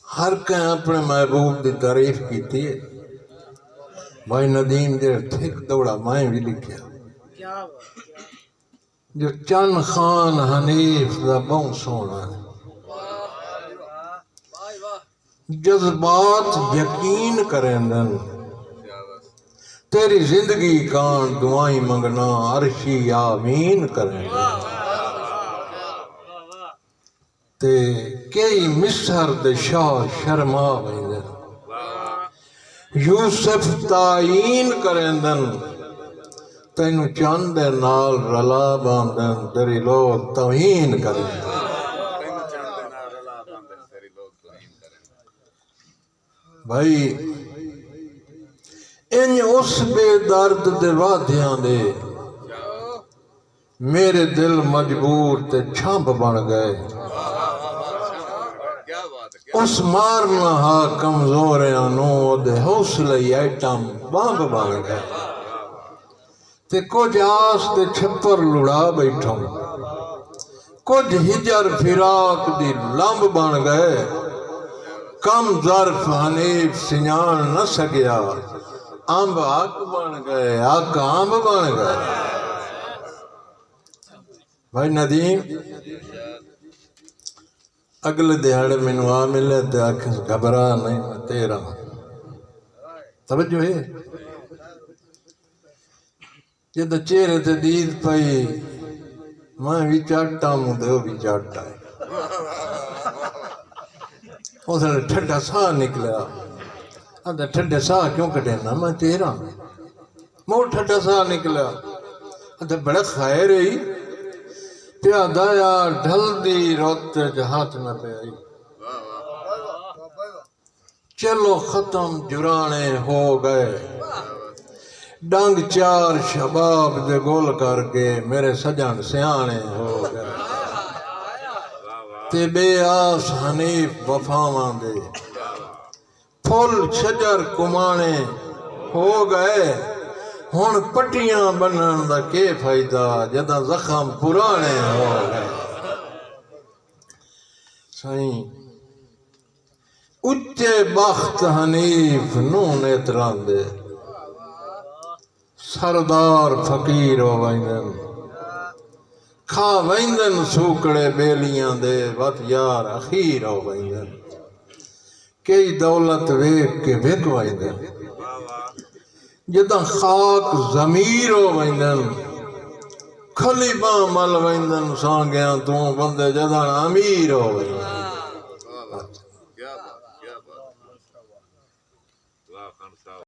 ہر کہیں اپنے محبوب دی تعریف کی تھی بھائی ندیم جی ٹھیک دوڑا میں بھی لکھیا جو چند خان حنیف دا بہت سونا ہے جذبات یقین کریں دن تیری زندگی کان دعائیں منگنا عرشی آمین کریں تے کئی مصر دے شاہ شرما ویندن یوسف تعین کریں دن تینو چاند دے نال رلا باندن تیری لوگ توہین کریں دن بھائی ان اس بے درد دے وادیاں دے میرے دل مجبور تے چھمپ بن گئے اس مارنا ہا کمزوریاں دے حوصلے ایٹم بامب بن گئے تے کچھ آس تے چھپر لڑا بیٹھوں کچھ ہجر فراق دی لمب بن گئے کم ظرف حنیف سنجان نہ سکیا امب آک بن گئے آک امب بن گئے بھائی ندیم اگلے دیہاڑے مینوں آ ملے تے آکھے گھبرا نہیں میں تیرا توجہ ہے جدو چہرے تے دید پئی میں بھی چاٹا موں دے بھی چاٹا ہے اس نے ٹھڈا ساہ نکلیا آدھا ٹھڈے ساہ کیوں کٹینا میں تیرا مور ٹھڈا ساہ نکلیا آدھا بڑا خیر ہی پیا دایا ڈھل دی روتے ہاتھ نہ پہ آئی چلو ختم جرانے ہو گئے ڈنگ چار شباب دے گول کر کے میرے سجن سیانے ہو گئے تے بے آس حنیف وفاواں دے پھول شجر کمانے ہو گئے ہن پٹیاں بنن دا کے فائدہ جدا زخم پرانے ہو گئے سائیں اچے بخت حنیف نون اتران دے سردار فقیر ہو ویندن کھا ویندن سوکڑے بیلیاں دے وط یار اخیر ہو ویندن کئی دولت ویک کے بھگ ویندن جدہ خاک ضمیر ہو ویندن کھلی باں مل ویندن سانگیاں تو بندے جدہ امیر ہو ویندن